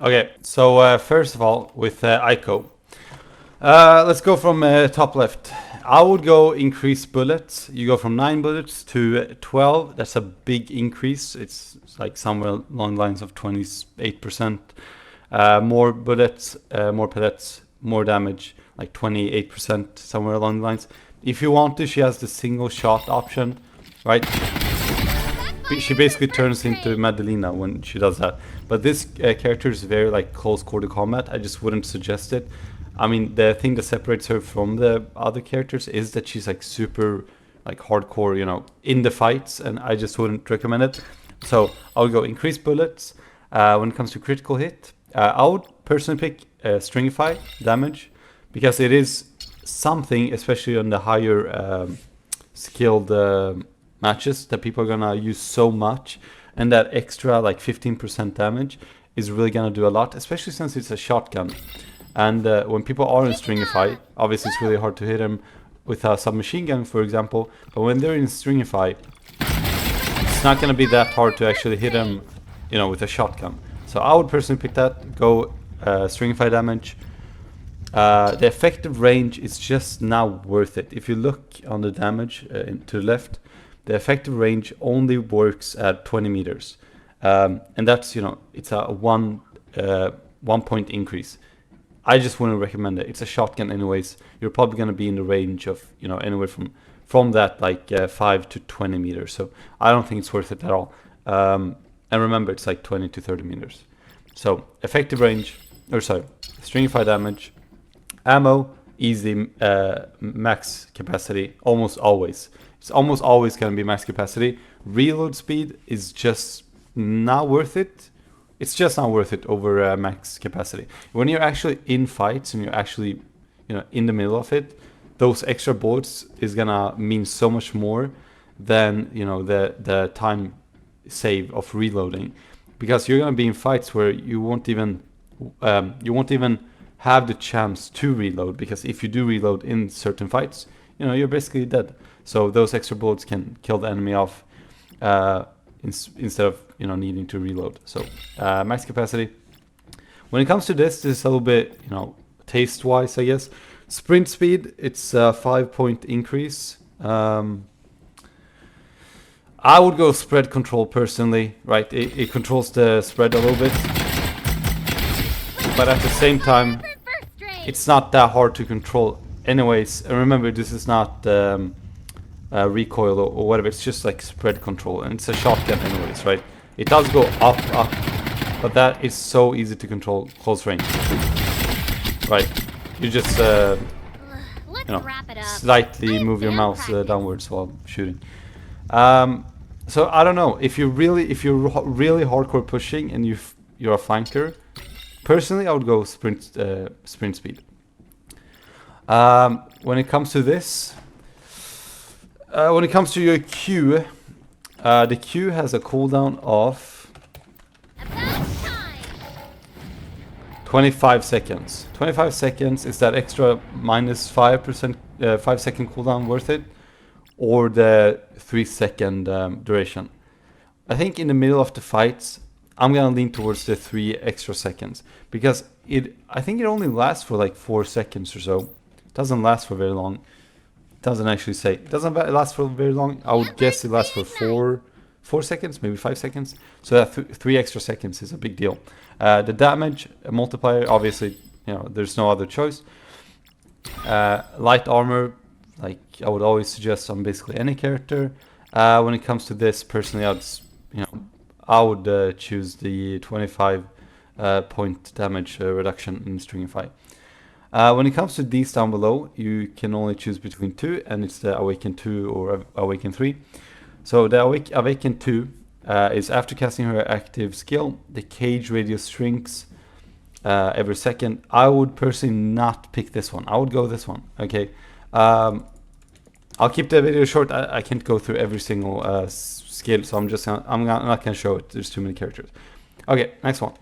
Okay, so first of all, with Eiko, let's go from top left. I would go increase bullets. You go from 9 bullets to 12. That's a big increase. It's like somewhere along the lines of 28%. More bullets, more pellets, more damage, like 28%, somewhere along the lines. If you want to, she has the single shot option, right? She basically turns into Maddelena when she does that. But this character is very like close quarter combat. I just wouldn't suggest it. I mean, the thing that separates her from the other characters is that she's like super like hardcore, you know, in the fights, and I just wouldn't recommend it. So I would go increase bullets. When it comes to critical hit, I would personally pick stringify damage, because it is something, especially on the higher skilled matches, that people are gonna use so much, and that extra like 15% damage is really gonna do a lot, especially since it's a shotgun. And when people are in stringify, obviously it's really hard to hit them with a submachine gun, for example. But when they're in stringify, it's not gonna be that hard to actually hit them, you know, with a shotgun. So I would personally pick that. Go stringify damage. The effective range is just not worth it. If you look on the damage to the left, the effective range only works at 20 meters, and that's, you know, it's a 1 point increase. I just wouldn't recommend it. It's a shotgun anyways. You're probably gonna be in the range of, you know, anywhere from that like 5 to 20 meters. So I don't think it's worth it at all. And remember, it's like 20 to 30 meters. So effective range, or sorry, stringify damage, ammo, easy, max capacity, almost always. It's almost always gonna be max capacity. Reload speed is just not worth it. It's just not worth it over max capacity. When you're actually in fights and you're actually, you know, in the middle of it, those extra bullets is gonna mean so much more than, you know, the time save of reloading, because you're gonna be in fights where you won't even have the chance to reload, because if you do reload in certain fights, you know, you're basically dead. So those extra bullets can kill the enemy off instead of, you know, needing to reload. So max capacity. When it comes to this is a little bit, you know, taste wise, I guess. Sprint speed, it's a 5-point increase. I would go spread control personally, right? It controls the spread a little bit, but at the same time, it's not that hard to control anyways. And remember, this is not recoil or whatever. It's just like spread control, and it's a shotgun anyways, right? It does go up, but that is so easy to control close range, right? You just you know, slightly move your mouse downwards while shooting. So I don't know, if you're really hardcore pushing and you're a flanker, personally I would go sprint speed. When it comes to this, when it comes to your Q, the Q has a cooldown of 25 seconds. 25 seconds, is that extra minus 5%, 5-second cooldown worth it? Or the 3-second duration? I think in the middle of the fights, I'm gonna lean towards the 3 extra seconds, because I think it only lasts for like 4 seconds or so. It doesn't last for very long. It doesn't actually say. It doesn't last for very long. I would guess it lasts for 4 seconds, maybe 5 seconds. So that 3 extra seconds is a big deal. The damage multiplier, obviously, you know, there's no other choice. Light armor, like I would always suggest on basically any character. When it comes to this, personally, I would choose the 25 point damage reduction in Stringify. When it comes to these down below, you can only choose between 2, and it's the Awaken 2 or Awaken 3. So the Awaken 2 is after casting her active skill, the cage radius shrinks every second. I would personally not pick this one. I would go this one. Okay. I'll keep the video short. I can't go through every single skill, so I'm not gonna show it. There's too many characters. Okay, next one.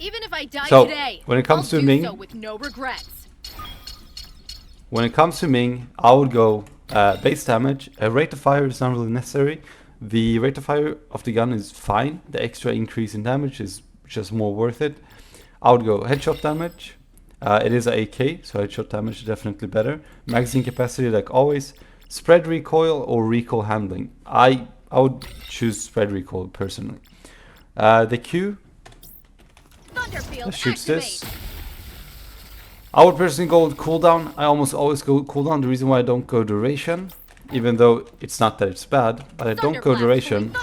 Even if I die today, when it comes I'll to Ming, so with no regrets. When it comes to Ming, I would go base damage. Rate of fire is not really necessary. The rate of fire of the gun is fine. The extra increase in damage is which is more worth it. I would go headshot damage. It is a AK, so headshot damage is definitely better. Magazine capacity, like always. Spread recoil or recoil handling. I would choose spread recoil personally. The Q. Let's shoot this. I would personally go with cooldown. I almost always go cooldown. The reason why I don't go duration, even though it's not that it's bad, but I don't go duration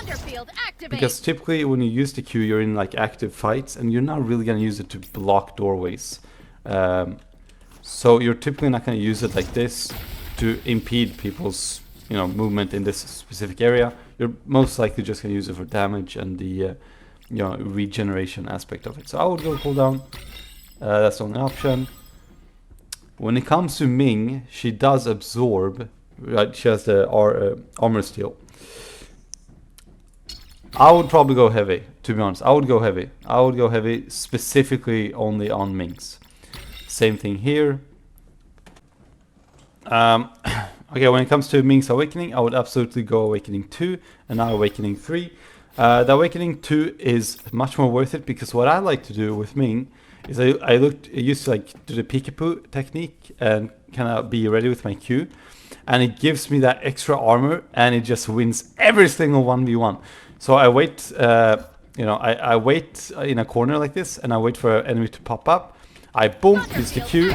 because typically when you use the Q, you're in like active fights and you're not really gonna use it to block doorways. So you're typically not gonna use it like this to impede people's, you know, movement in this specific area. You're most likely just gonna use it for damage and the, you know, regeneration aspect of it. So I would go cooldown. That's the only option. When it comes to Ming, she does absorb. Right, she has the armor steel. I would probably go heavy, to be honest. I would go heavy. I would go heavy specifically only on Ming's. Same thing here. Okay, when it comes to Ming's Awakening, I would absolutely go Awakening 2 and not Awakening 3. The Awakening 2 is much more worth it because what I like to do with Ming is I used to like do the peekapoo technique and kind of be ready with my Q, and it gives me that extra armor and it just wins every single 1v1. So I wait, you know, I wait in a corner like this and I wait for an enemy to pop up. I boom, use the Q,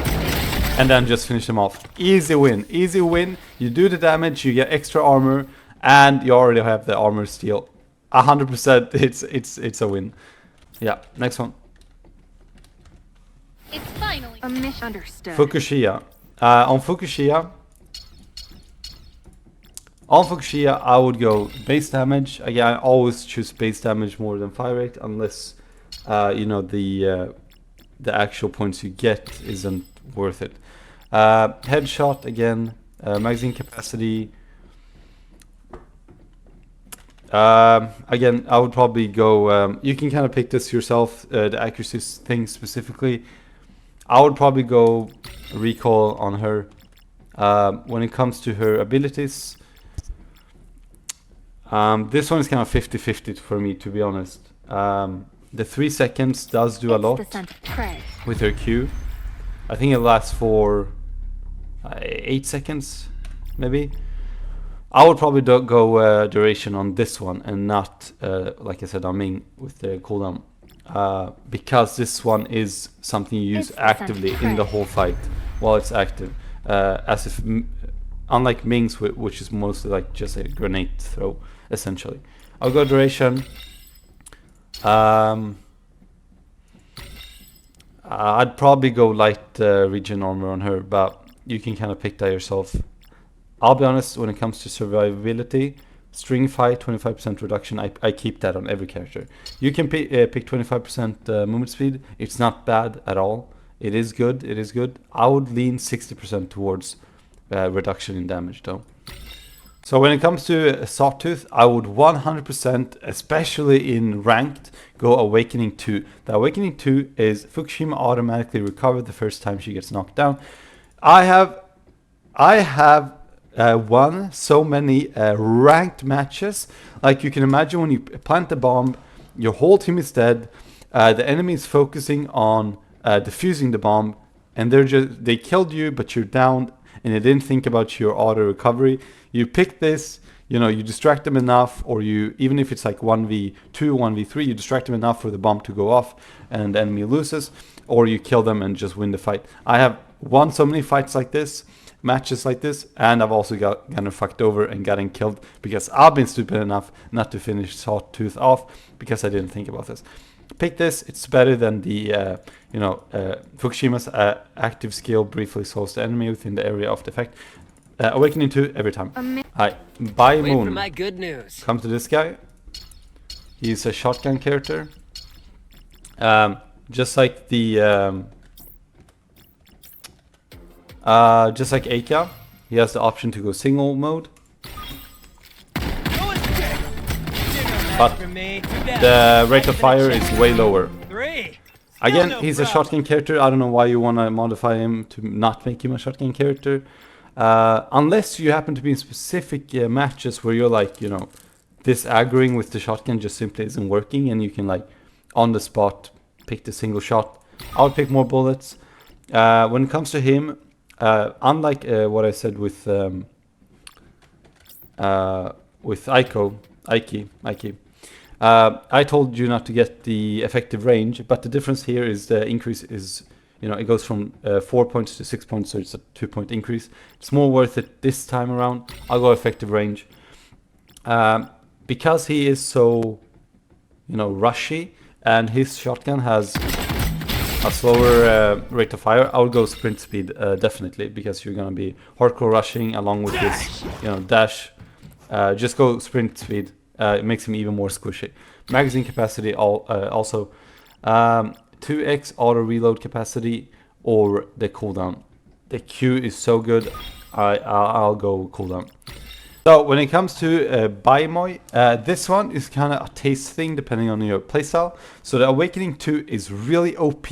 and then just finish them off. Easy win, easy win. You do the damage, you get extra armor, and you already have the armor steel. 100%, it's a win. Yeah, next one. It's finally A misunderstood. Fukushia. On Fukushia, I would go base damage. Again, I always choose base damage more than fire rate, unless you know, the actual points you get isn't worth it. Headshot again. Magazine capacity. Again, I would probably go. You can kind of pick this yourself. The accuracy thing specifically. I would probably go recoil on her. When it comes to her abilities, this one is kind of 50-50 for me, to be honest. The 3 seconds does do a lot with her Q. I think it lasts for 8 seconds, maybe. I would probably go duration on this one and not, like I said, on Ming with the cooldown. Because this one is something you use actively in the whole fight while it's active, as if unlike Ming's, which is mostly like just a grenade throw essentially. I'll go duration. I'd probably go light regen armor on her, but you can kind of pick that yourself. I'll be honest, when it comes to survivability, string fight, 25% reduction, I keep that on every character. You can pick 25% movement speed. It's not bad at all. It is good. It is good. I would lean 60% towards reduction in damage though. So when it comes to Sawtooth, I would 100%, especially in ranked, go Awakening 2. The Awakening 2 is Fukushima automatically recovered the first time she gets knocked down. I have won so many ranked matches. Like you can imagine, when you plant the bomb, your whole team is dead. The enemy is focusing on defusing the bomb, and they killed you, but you're down, and they didn't think about your auto recovery. You pick this, you know, you distract them enough, or you, even if it's like 1v2, 1v3, you distract them enough for the bomb to go off and the enemy loses, or you kill them and just win the fight. I have won so many fights like this, matches like this, and I've also gotten fucked over and gotten killed because I've been stupid enough not to finish Sawtooth off because I didn't think about this. Pick this, it's better than the, Fukushima's active skill briefly slows the enemy within the area of the effect. Awakening 2 every time. Alright, by Wait for Moon. my good news. Come to this guy. He's a shotgun character. Just like the just like Eika, he has the option to go single mode. But the rate of fire is way lower. Again, he's a shotgun character. I don't know why you want to modify him to not make him a shotgun character. Unless you happen to be in specific matches where you're like, you know, this aggroing with the shotgun just simply isn't working, and you can like on the spot, pick the single shot. I would pick more bullets. When it comes to him, unlike what I said with Eiki, I told you not to get the effective range, but the difference here is the increase is, you know, it goes from 4 points to 6 points, so it's a 2-point increase. It's more worth it this time around. I'll go effective range. Because he is so, you know, rushy, and his shotgun has a slower rate of fire, I would go sprint speed, definitely, because you're gonna be hardcore rushing along with this, you know, dash. Just go sprint speed. It makes him even more squishy. Magazine capacity also 2x auto reload capacity or the cooldown. The Q is so good. I'll go cooldown. So when it comes to Baimoi, this one is kind of a taste thing depending on your playstyle. So the Awakening 2 is really OP.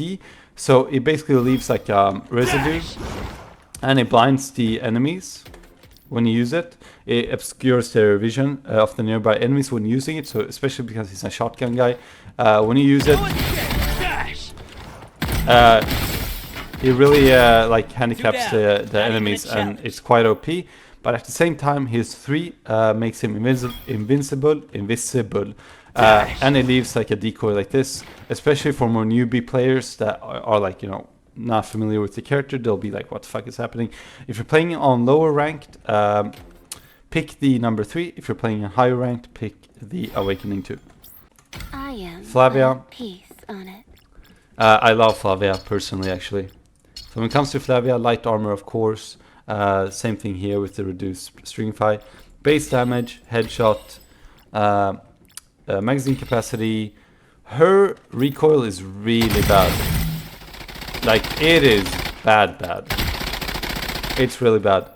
So it basically leaves like residue and it blinds the enemies when you use it. It obscures their vision of the nearby enemies when using it. So especially because he's a shotgun guy, when you use it, it really like handicaps the enemies, and it's quite OP. But at the same time, his 3 makes him invisible, and it leaves like a decoy like this, especially for more newbie players that are like, you know, not familiar with the character. They'll be like, what the fuck is happening? If you're playing on lower ranked, pick the number 3. If you're playing on higher ranked, pick the Awakening 2. I am Flavia. Peace on it. I love Flavia personally, actually. So when it comes to Flavia, light armor, of course. Same thing here with the reduced string fight. Base damage, headshot, magazine capacity. Her recoil is really bad. Like, it is bad. It's really bad.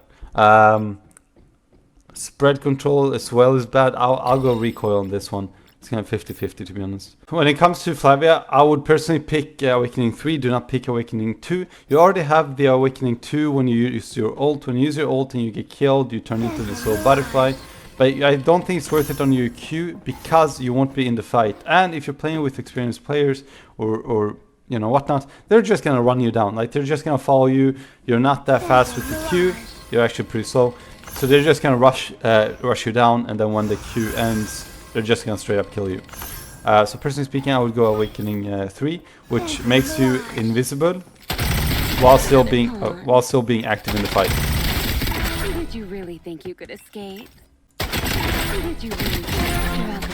Spread control as well is bad. I'll go recoil on this one. It's kind of 50-50, to be honest. When it comes to Flavia, I would personally pick Awakening 3. Do not pick Awakening 2. You already have the Awakening 2 when you use your ult. When you use your ult and you get killed, you turn into this little butterfly. But I don't think it's worth it on your Q because you won't be in the fight. And if you're playing with experienced players or you know, whatnot, they're just gonna run you down. Like, they're just gonna follow you. You're not that fast with the Q. You're actually pretty slow. So they're just gonna rush you down, and then when the Q ends, they're just gonna straight up kill you. So personally speaking, I would go Awakening 3, which makes you invisible while still being active in the fight. Did you really think you could escape? Did you really struggle?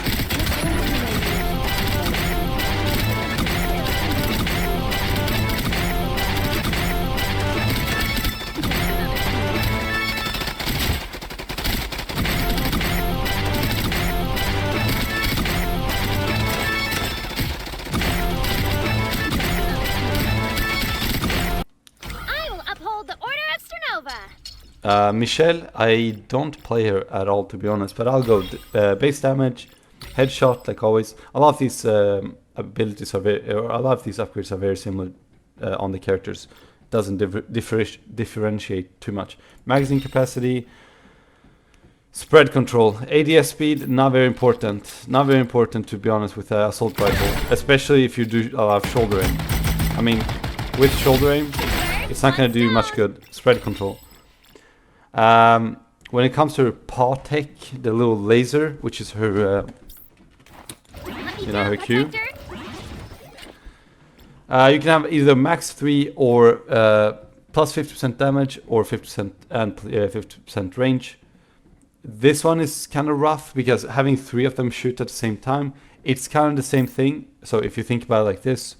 Michele, I don't play her at all, to be honest, but I'll go base damage, headshot, like always. A lot of these abilities are a lot of these upgrades are very similar on the characters. Doesn't differentiate too much. Magazine capacity, spread control, ADS speed, not very important. Not very important, to be honest, with assault rifle, especially if you do a lot of shoulder aim. I mean, with shoulder aim, it's not going to do much good. Spread control. When it comes to her paw tech, the little laser, which is her, you know, her Q. You can have either max 3 or plus 50% damage or 50% and 50% range. This one is kind of rough because having 3 of them shoot at the same time, it's kind of the same thing. So if you think about it like this,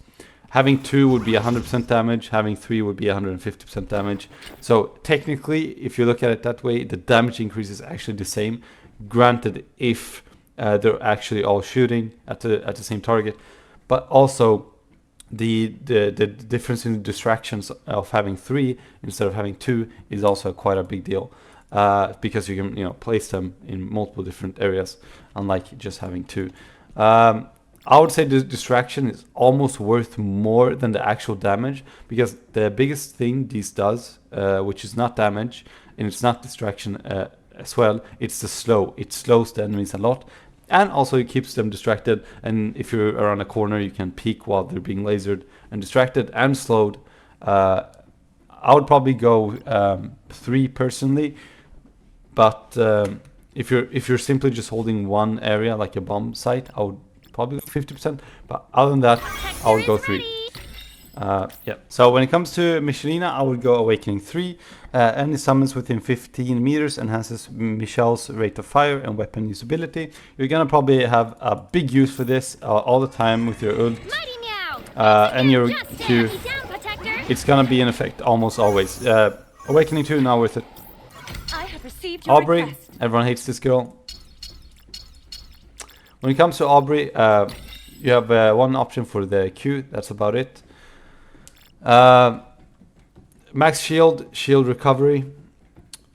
having 2 would be 100% damage, having 3 would be 150% damage. So technically, if you look at it that way, the damage increase is actually the same. Granted, if they're actually all shooting at the same target, but also the difference in the distractions of having 3 instead of having 2 is also quite a big deal, because you can, you know, place them in multiple different areas, unlike just having 2. I would say the distraction is almost worth more than the actual damage, because the biggest thing this does, which is not damage and it's not distraction as well, it's the slow. It slows the enemies a lot. And also it keeps them distracted, and if you're around a corner you can peek while they're being lasered and distracted and slowed. I would probably go 3 personally, but if you're simply just holding one area like a bomb site, I would probably go 50%, but other than that I would go 3. Yeah. So when it comes to Michelina, I would go Awakening 3. Any summons within 15 meters enhances Michele's rate of fire and weapon usability. You're gonna probably have a big use for this all the time with your ult and your Q. It's gonna be in effect almost always. Awakening 2, now worth it. Aubrey, everyone hates this girl. When it comes to Aubrey, you have one option for the Q, that's about it. Max shield recovery.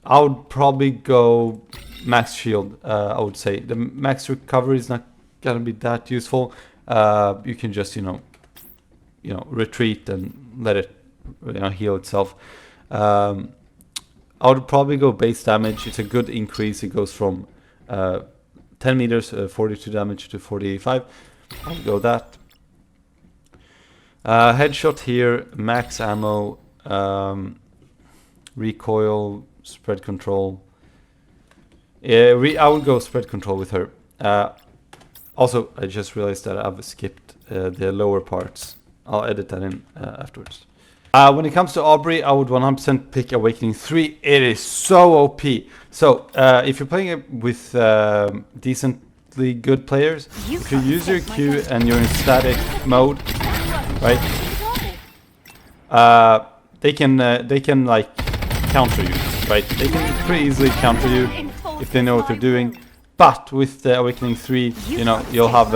I would probably go max shield. I would say the max recovery is not gonna be that useful. You can just you know retreat and let it heal itself. I would probably go base damage. It's a good increase. It goes from 10 meters 42 damage to 45. I'll go that. Headshot here, max ammo, recoil, spread control. Yeah, I would go spread control with her. Also, I just realized that I've skipped the lower parts. I'll edit that in afterwards. When it comes to Aubrey, I would 100% pick Awakening 3. It is so OP. So, if you're playing it with decently good players, if you use your Q and you're in static mode, right? They can like counter you, right? They can pretty easily counter you if they know what they're doing. But with the Awakening 3, you'll have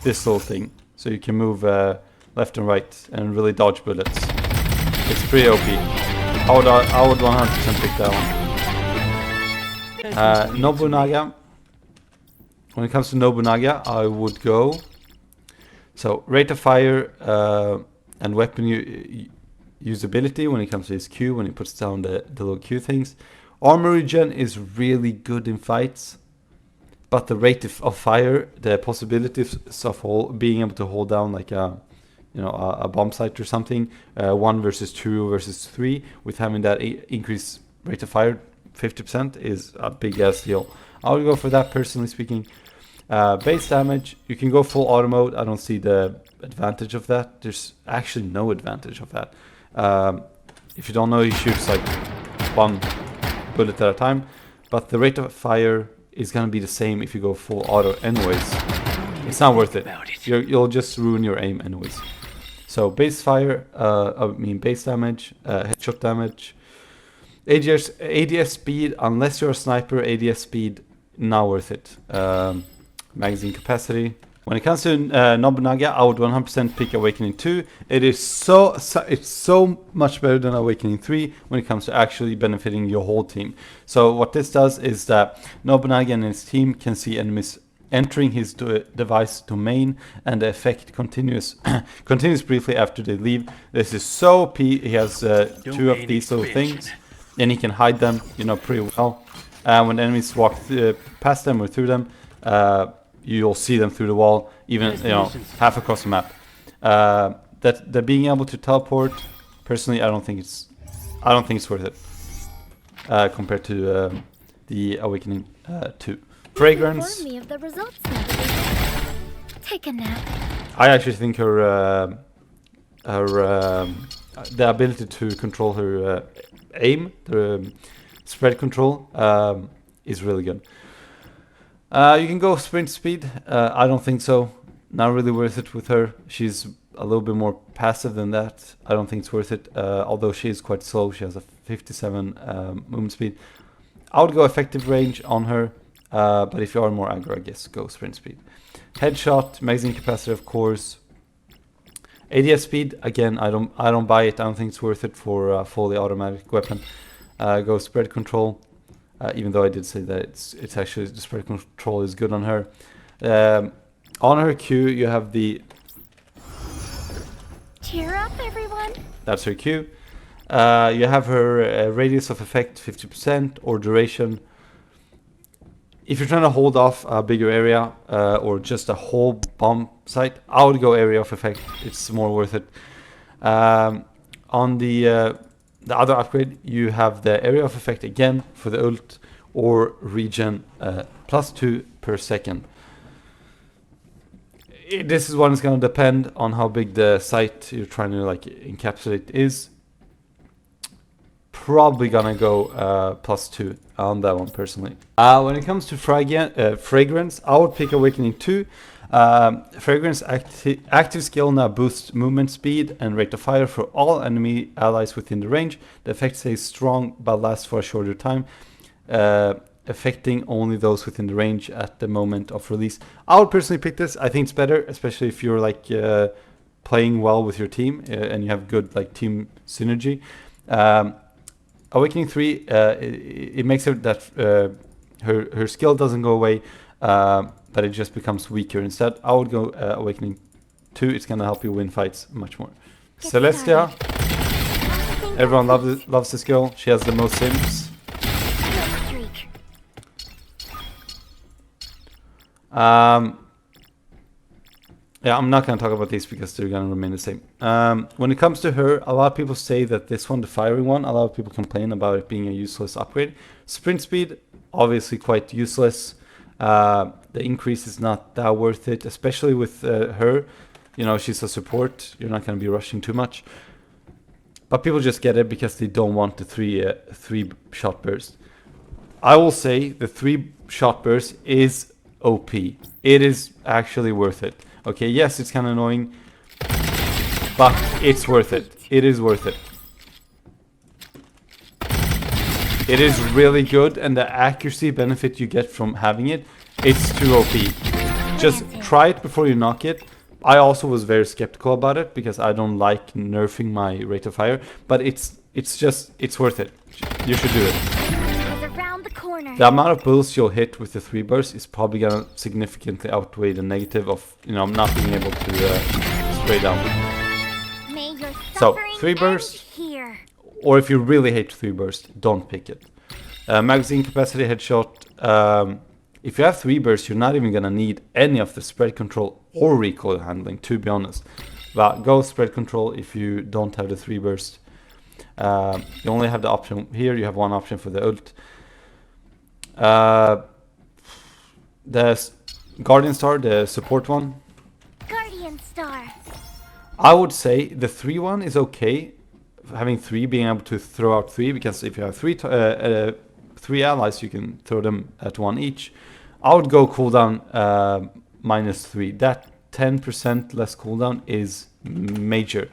this little thing, so you can move left and right and really dodge bullets. It's pretty OP. I would 100% pick that one. Nobunaga. When it comes to Nobunaga, I would go. So rate of fire and weapon usability when it comes to his Q, when he puts down the little Q things. Armor regen is really good in fights, but the rate of fire, the possibilities of being able to hold down like a bomb site or something, 1 versus 2 versus 3, with having that increased rate of fire 50% is a big ass deal. I would go for that personally speaking. Base damage, you can go full auto mode. I don't see the advantage of that. There's actually no advantage of that. If you don't know, he shoots like 1 bullet at a time, but the rate of fire is gonna be the same if you go full auto anyways. It's not worth it. You'll just ruin your aim anyways. So base fire, base damage, headshot damage, ADS speed, unless you're a sniper, ADS speed, not worth it. Magazine capacity. When it comes to Nobunaga, I would 100% pick Awakening 2. It's so much better than Awakening 3 when it comes to actually benefiting your whole team. So what this does is that Nobunaga and his team can see enemies entering his device domain, and the effect continues briefly after they leave. This is so OP. He has 2 of these little things, and he can hide them, pretty well. When enemies walk past them or through them, you'll see them through the wall, even half across the map. That being able to teleport, personally, I don't think it's worth it compared to the Awakening 2. Fragrans. Me of the results, take a nap. I actually think the ability to control her aim, the spread control, is really good. You can go sprint speed. I don't think so. Not really worth it with her. She's a little bit more passive than that. I don't think it's worth it. Although she is quite slow. She has a 57 movement speed. I would go effective range on her. But if you are more aggro, I guess go sprint speed. Headshot, magazine capacity, of course. ADS speed, again, I don't buy it. I don't think it's worth it for a fully automatic weapon. Go spread control. Even though I did say that it's actually the spread control is good on her. On her Q, you have the. Cheer up, everyone. That's her Q. You have her radius of effect 50% or duration. If you're trying to hold off a bigger area or just a whole bomb site, I would go area of effect. It's more worth it. On the other upgrade, you have the area of effect again for the ult or regen +2 per second. This is one is going to depend on how big the site you're trying to like encapsulate is. Probably gonna go +2 on that one personally. When it comes to Fragrans, I would pick Awakening 2. Fragrans active skill now boosts movement speed and rate of fire for all enemy allies within the range. The effect stays strong but lasts for a shorter time, affecting only those within the range at the moment of release. I would personally pick this. I think it's better, especially if you're like playing well with your team and you have good like team synergy. Awakening 3, it makes it that her skill doesn't go away, but it just becomes weaker instead. I would go Awakening 2. It's gonna help you win fights much more. Celestia, everyone loves this girl. She has the most sims. Yeah, I'm not going to talk about these because they're going to remain the same. When it comes to her, a lot of people say that this one, the firing one, a lot of people complain about it being a useless upgrade. Sprint speed, obviously quite useless. The increase is not that worth it, especially with her. You know, she's a support. You're not going to be rushing too much. But people just get it because they don't want the three shot burst. I will say the 3-shot burst is OP. It is actually worth it. Okay, yes, it's kind of annoying, but it's worth it. It is worth it. It is really good, and the accuracy benefit you get from having it, it's too OP. Just try it before you knock it. I also was very skeptical about it because I don't like nerfing my rate of fire, but it's worth it. You should do it. The amount of bullets you'll hit with the 3 burst is probably gonna significantly outweigh the negative of, you know, not being able to spray down. So 3 burst, or if you really hate 3 burst, don't pick it. Magazine capacity headshot. If you have 3 burst, you're not even gonna need any of the spread control or recoil handling, to be honest. But go spread control if you don't have the 3 burst. You only have the option here. You have one option for the ult. The Guardian Star, the support one. Guardian Star. I would say the 3 one is okay. Having 3, being able to throw out 3, because if you have 3 allies, you can throw them at 1 each. I would go cooldown -3. That 10% less cooldown is major.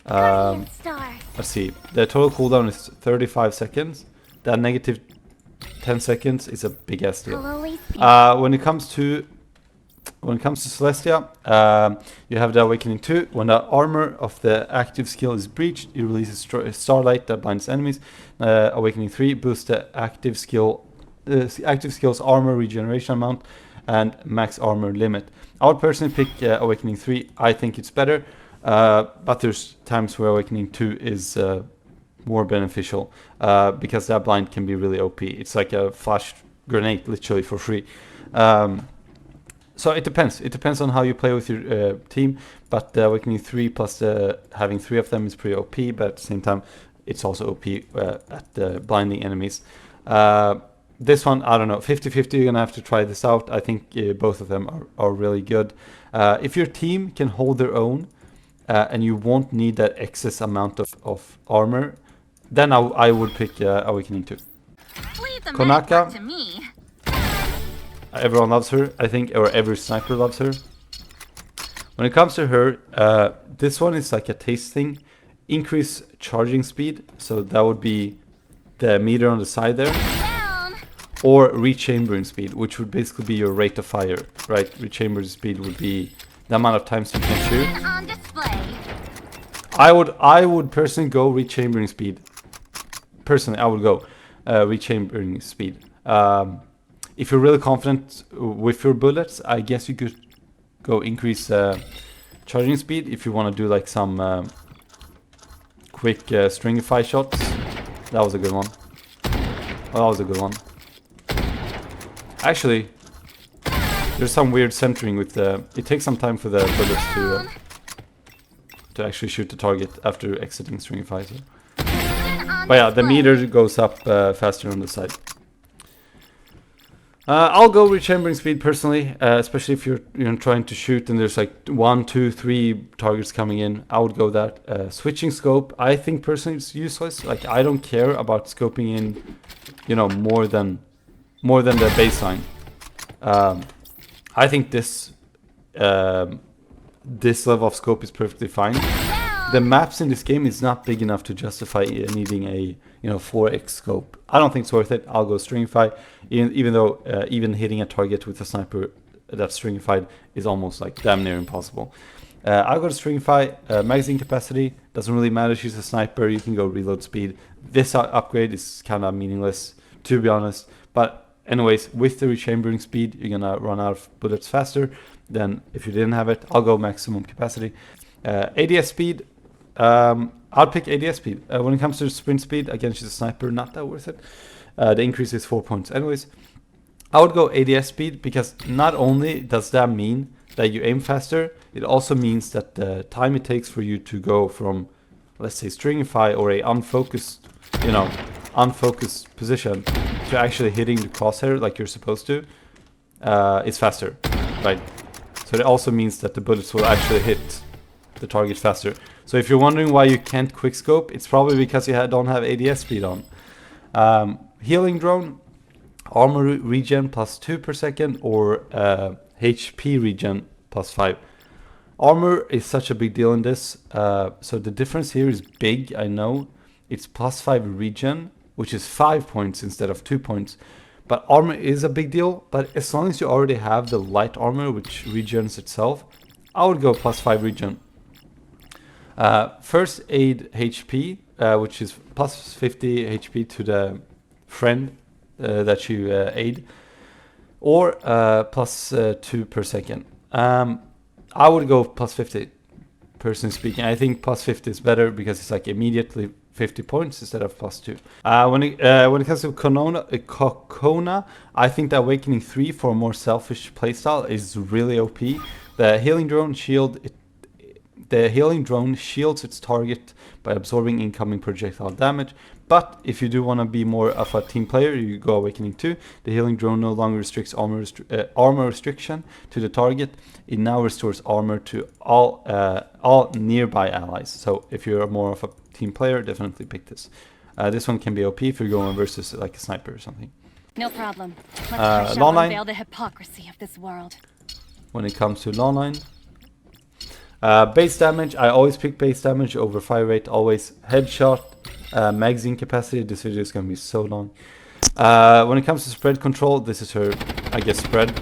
Let's see. The total cooldown is 35 seconds. That negative 10 seconds is a big ass deal. When it comes to Celestia, you have the Awakening 2. When the armor of the active skill is breached, it releases starlight that blinds enemies. Awakening 3 boosts the active skill's armor regeneration amount and max armor limit. I would personally pick Awakening 3. I think it's better, but there's times where Awakening 2 is more beneficial because that blind can be really OP. It's like a flash grenade literally for free. So it depends. It depends on how you play with your team, but the Awakening 3 plus having 3 of them is pretty OP, but at the same time it's also OP at blinding enemies. This one, I don't know, 50-50, you're gonna have to try this out. I think both of them are really good. If your team can hold their own and you won't need that excess amount of armor, then I would pick Awakening 2. Konaka, everyone loves her, I think, or every sniper loves her. When it comes to her, this one is like a taste thing. Increase charging speed, so that would be the meter on the side there. Or rechambering speed, which would basically be your rate of fire, right? Rechambering speed would be the amount of times you can shoot. I would personally go rechambering speed. Personally, I would go rechambering speed. If you're really confident with your bullets, I guess you could go increase charging speed if you want to do like some quick stringify shots. That was a good one. Oh, that was a good one. Actually, there's some weird centering with the... It takes some time for the bullets to actually shoot the target after exiting stringify. So. But yeah, the meter goes up faster on the side. I'll go with chambering speed personally, especially if you're trying to shoot and there's like 1, 2, 3 targets coming in. I would go that. Switching scope, I think personally it's useless. Like I don't care about scoping in, more than the baseline. I think this level of scope is perfectly fine. The maps in this game is not big enough to justify needing a 4x scope. I don't think it's worth it. I'll go stringify, even though even hitting a target with a sniper that's stringified is almost like damn near impossible. I'll go to stringify. Magazine capacity doesn't really matter. She's a sniper. You can go reload speed. This upgrade is kind of meaningless, to be honest. But anyways, with the rechambering speed, you're gonna run out of bullets faster than if you didn't have it. I'll go maximum capacity. ADS speed. I'll pick ADS speed. When it comes to sprint speed, again, she's a sniper, not that worth it. The increase is 4 points. Anyways, I would go ADS speed because not only does that mean that you aim faster, it also means that the time it takes for you to go from, let's say, stringify or a unfocused position to actually hitting the crosshair like you're supposed to, is faster, right? So it also means that the bullets will actually hit the target faster. So if you're wondering why you can't quickscope, it's probably because you don't have ADS speed on. Healing drone, armor regen plus 2 per second, or HP regen plus 5. Armor is such a big deal in this, so the difference here is big, I know. It's plus 5 regen, which is 5 points instead of 2 points. But armor is a big deal, but as long as you already have the light armor, which regens itself, I would go plus 5 regen. First aid HP, which is plus 50 HP to the friend that you aid, or plus 2 per second. I would go plus 50, personally speaking. I think plus 50 is better because it's like immediately 50 points instead of plus 2. When it comes to Kokana, I think the Awakening 3 for a more selfish playstyle is really OP. The healing drone shield, the healing drone shields its target by absorbing incoming projectile damage. But if you do want to be more of a team player, you go Awakening 2. The healing drone no longer restricts armor restriction to the target. It now restores armor to all nearby allies. So if you're more of a team player, definitely pick this. This one can be OP if you're going versus like a sniper or something. No problem. Let's unveil the hypocrisy of this world. When it comes to Lawine, base damage, I always pick base damage over fire rate, always. Headshot, magazine capacity, this video is going to be so long. When it comes to spread control, this is her, I guess, spread,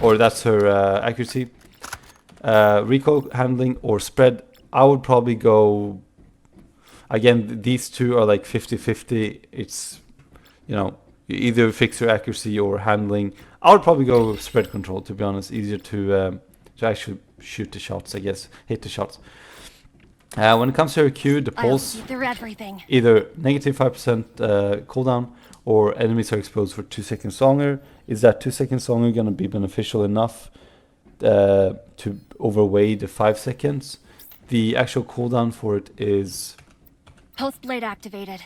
or that's her accuracy. Recoil handling or spread, I would probably go, again, these two are like 50-50. It's, you either fix your accuracy or handling. I would probably go with spread control, to be honest, easier to actually shoot the shots, I guess, hit the shots. When it comes to her Q, the pulse, either negative 5% cooldown or enemies are exposed for 2 seconds longer. Is that 2 seconds longer going to be beneficial enough to overweigh the 5 seconds? The actual cooldown for it is Pulse blade activated.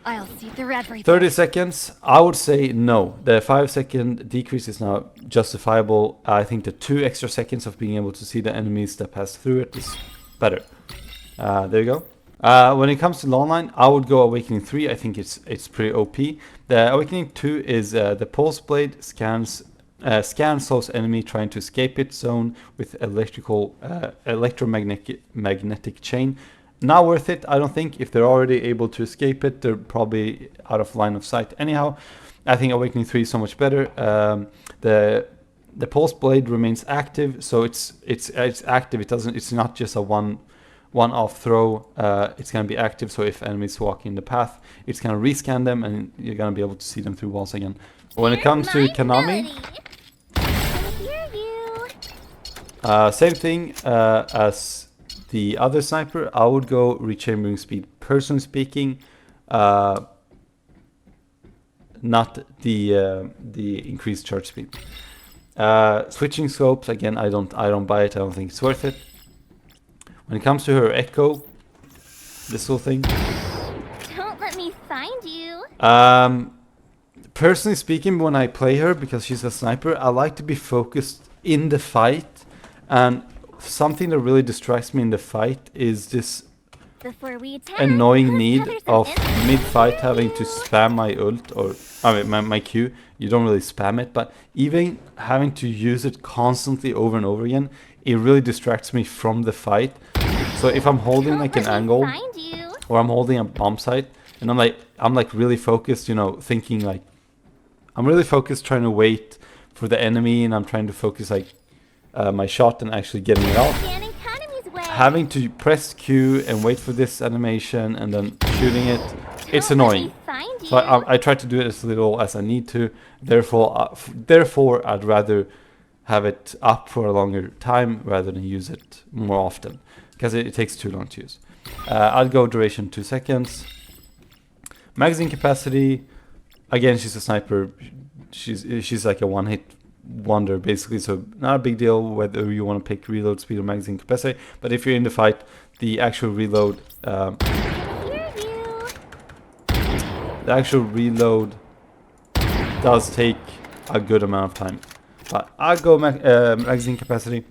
I'll see through everything. 30 seconds. I would say no. The 5-second decrease is now justifiable. I think the 2 extra seconds of being able to see the enemies that pass through it is better. There you go. When it comes to Lawine, I would go Awakening 3. I think it's pretty OP. The Awakening 2 is the Pulse Blade scans those enemy trying to escape its zone with electromagnetic chain. Not worth it, I don't think. If they're already able to escape it, they're probably out of line of sight. Anyhow, I think Awakening 3 is so much better. The Pulse Blade remains active, so it's active. It's not just a one-off throw. It's gonna be active, so if enemies walk in the path, it's gonna rescan them, and you're gonna be able to see them through walls again. When it comes to Kanami, same thing as the other sniper. I would go rechambering speed. Personally speaking, not the increased charge speed. Switching scopes, again, I don't buy it. I don't think it's worth it. When it comes to her echo, this whole thing. Don't let me find you. Personally speaking, when I play her, because she's a sniper, I like to be focused in the fight, and something that really distracts me in the fight is this Before we attack, annoying let's need gather some of info. mid-fight having to spam my ult, or I mean my Q. You don't really spam it, but even having to use it constantly over and over again, it really distracts me from the fight. So if I'm holding like an Don't let me angle, find you. or I'm holding a bomb site, and I'm like really focused, you know, thinking like I'm really focused, trying to wait for the enemy, and I'm trying to focus like my shot and actually getting it off. Stand in Kanami's way. Having to press Q and wait for this animation and then shooting it, it's Don't let annoying. me find you. So I try to do it as little as I need to. Therefore, I'd rather have it up for a longer time rather than use it more often, because it takes too long to use. I'll go duration 2 seconds. Magazine capacity, again, she's a sniper. She's like a one-hit wonder basically, so not a big deal whether you want to pick reload speed or magazine capacity. But if you're in the fight, the actual reload, does take a good amount of time. But I'll go magazine capacity.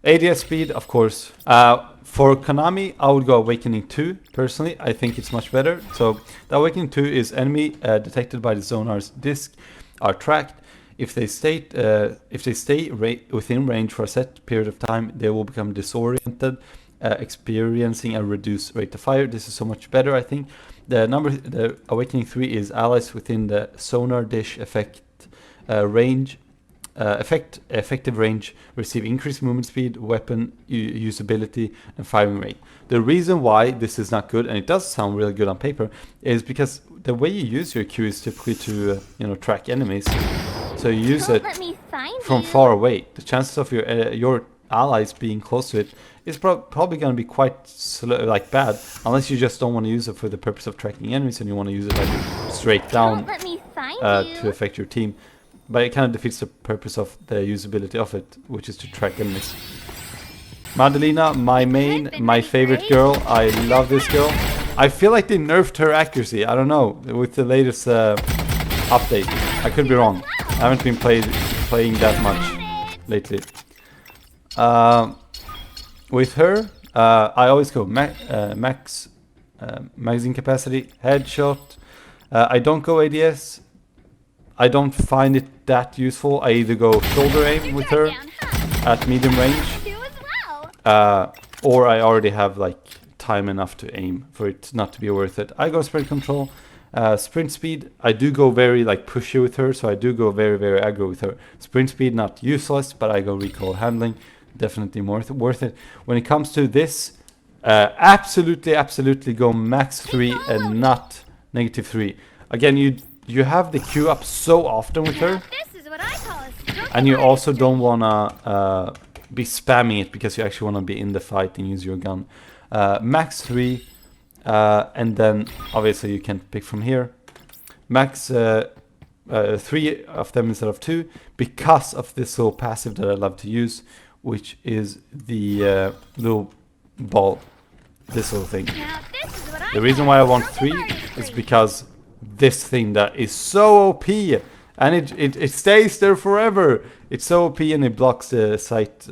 ADS speed, of course. For Kanami, I would go Awakening 2. Personally, I think it's much better. So the Awakening 2 is enemy detected by the sonar's disc are tracked. If they stay within range for a set period of time, they will become disoriented, experiencing a reduced rate of fire. This is so much better, I think. The Awakening 3 is allies within the sonar dish effective range receive increased movement speed, weapon usability, and firing rate. The reason why this is not good, and it does sound really good on paper, is because the way you use your Q is typically to track enemies. So you use Don't it let me find from you. far away. The chances of your allies being close to it is probably going to be quite bad, unless you just don't want to use it for the purpose of tracking enemies and you want to use it like straight down Don't let me find to you. affect your team. But it kind of defeats the purpose of the usability of it, which is to track enemies. Maddelena, my main, my favorite girl. I love this girl. I feel like they nerfed her accuracy. I don't know, with the latest update. I could be wrong. I haven't been playing that much lately. With her, I always go max magazine capacity, headshot. I don't go ADS. I don't find it that useful. I either go shoulder aim with her at medium range, You as well. or I already have like time enough to aim for it not to be worth it. I go spread control. Sprint speed, I do go very pushy with her, so I do go very aggro with her. Sprint speed, not useless, but I go recoil handling, definitely more worth it. When it comes to this, absolutely go max 3 and not -3. Again, you have the Q up so often with her, This is what I call a stroke and you of also artistry. don't wanna be spamming it because you actually wanna be in the fight and use your gun. Max 3. And then obviously you can pick from here. Max 3 of them instead of 2, because of this little passive that I love to use, which is the little ball, this little thing. Now this is what I The reason call why I a want stroke of 3 is artistry. because this thing that is so OP, and it stays there forever. It's so OP and it blocks the sight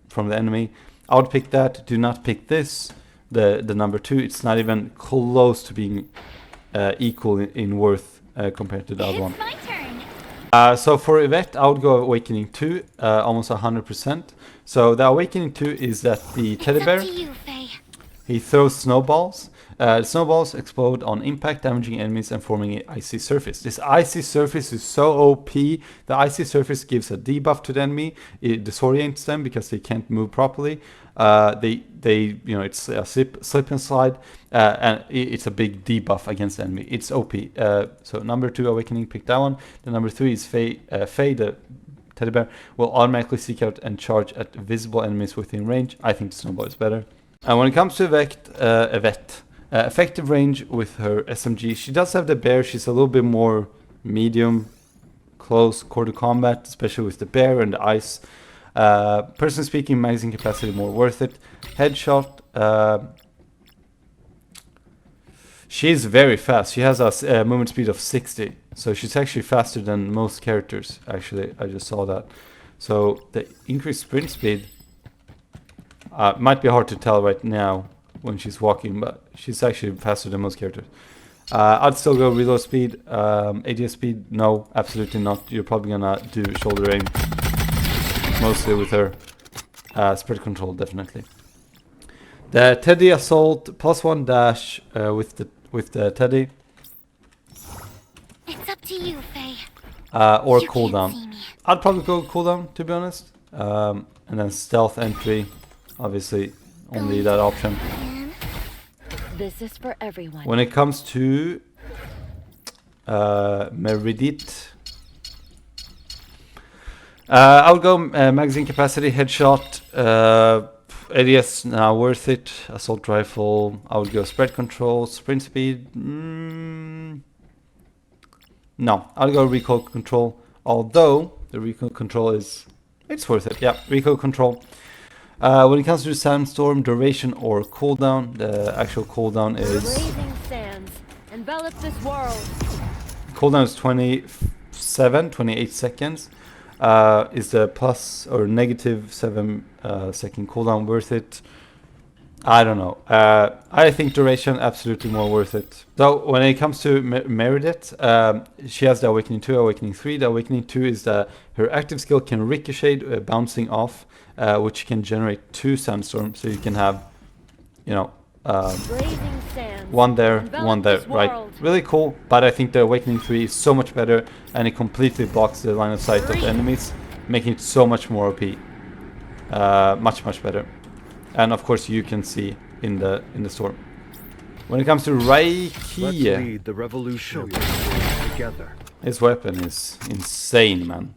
from the enemy. I would pick that. Do not pick this. The number 2, it's not even close to being equal in worth compared to the other one. It's my turn. So for Yvette, I would go Awakening 2, almost 100%. So the Awakening 2 is that the teddy It's bear, up to you, Faye. he throws snowballs. The snowballs explode on impact, damaging enemies and forming an icy surface. This icy surface is so OP. The icy surface gives a debuff to the enemy. It disorients them because they can't move properly. It's a slip and slide, and it's a big debuff against the enemy. It's OP. So number 2, Awakening, pick that one. The number 3 is Faye. The teddy bear will automatically seek out and charge at visible enemies within range. I think the snowball is better. And when it comes to Yvette, effective range with her SMG, she does have the bear. She's a little bit more medium, close quarter combat, especially with the bear and the ice. Personally speaking, magazine capacity more worth it. Headshot. She's very fast. She has a movement speed of 60, so she's actually faster than most characters. Actually, I just saw that. So the increased sprint speed might be hard to tell right now when she's walking, but she's actually faster than most characters. I'd still go reload speed. ADS speed, no, absolutely not. You're probably gonna do shoulder aim mostly with her. Spread control, definitely. The Teddy Assault +1 dash with the Teddy. It's up to you, Faye. Or You cooldown. can't see me. I'd probably go cooldown, to be honest. And then stealth entry, obviously only that option. This is for everyone. When it comes to Meredith, I'll go magazine capacity, headshot, ADS now worth it, assault rifle. I would go spread control, sprint speed. No, I'll go recoil control. Although the recoil control it's worth it. Yeah, recoil control. When it comes to sandstorm, duration or cooldown, the actual cooldown is Blazing sands envelop this world. cooldown is 28 seconds. Is the plus or -7 second cooldown worth it? I don't know. I think duration absolutely more worth it. So when it comes to Meredith, she has the Awakening 2, Awakening 3. The Awakening 2 is that her active skill can ricochet, bouncing off, which can generate 2 sandstorms. So you can have, you know, Blazing sands one there, envelop one there, this right? world. Really cool, but I think the Awakening 3 is so much better, and it completely blocks the line of sight of enemies, making it so much more OP. Much better. And of course you can see in the storm. When it comes to Let's Reiichi, lead the revolution together. his weapon is insane, man.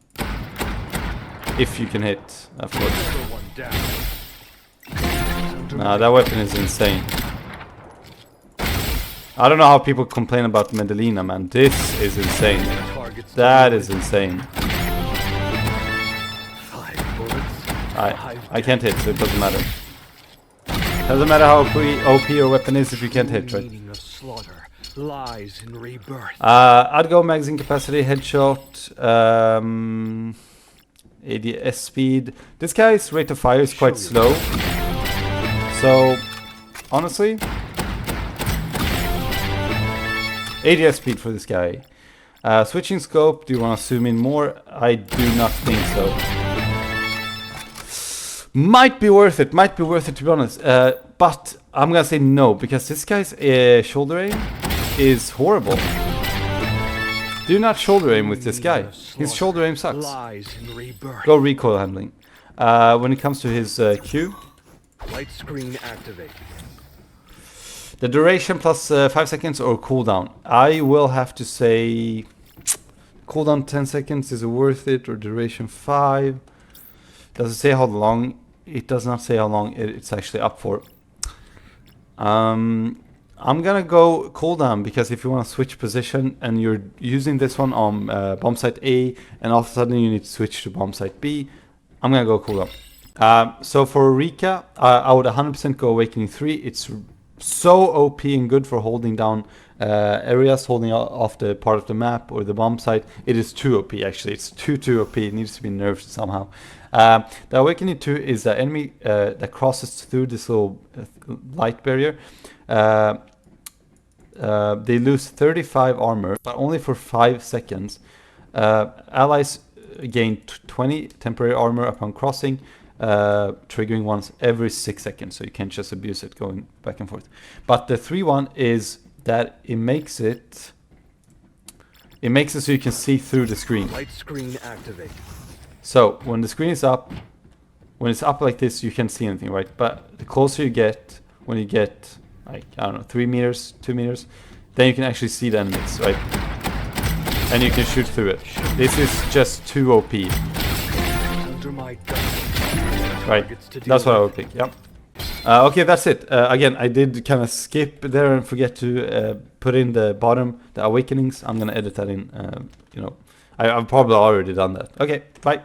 If you can hit, of course. Another one down. Nah, that weapon is insane. I don't know how people complain about Maddelena, man. This is insane. Targets That is insane. 5 bullets. I can't hit, so it doesn't matter. Doesn't matter how OP your weapon is if you can't hit, right? Meaning of slaughter lies in rebirth. I'd go magazine capacity, headshot, ADS speed. This guy's rate of fire is quite slow. So, honestly, ADS speed for this guy. Switching scope, do you want to zoom in more? I do not think so. Might be worth it to be honest. But I'm gonna say no, because this guy's shoulder aim is horrible. Do not shoulder aim with this guy. His shoulder aim sucks. Lies in rebirth. Go recoil handling. When it comes to his Q, Light screen activate. the duration plus 5 seconds or cooldown. I will have to say cooldown 10 seconds, is it worth it, or duration 5? Does it say how long? It does not say how long it's actually up for. I'm gonna go cooldown, because if you want to switch position and you're using this one on bomb site A and all of a sudden you need to switch to bomb site B, I'm gonna go cooldown. So for Eika, I would 100% go Awakening 3. It's so OP and good for holding down areas, holding off the part of the map or the bomb site. It is too OP actually. It's too OP. It needs to be nerfed somehow. The Awakening 2 is the enemy that crosses through this little light barrier. They lose 35 armor, but only for 5 seconds. Allies gain 20 temporary armor upon crossing, triggering once every 6 seconds, so you can't just abuse it going back and forth. But the 3-1 is that it makes it so you can see through the screen. Light screen activate. So when the screen is up, when it's up like this, you can't see anything, right? But the closer you get, when you get like, I don't know, 3 meters, 2 meters, then you can actually see the enemies, right? And you can shoot through it. This is just too OP. Under my gun. Right, that's what I would pick, yep. Okay, that's it. Again, I did kind of skip there and forget to put in the bottom, the awakenings. I'm gonna edit that in. You know, I've probably already done that. Okay, bye.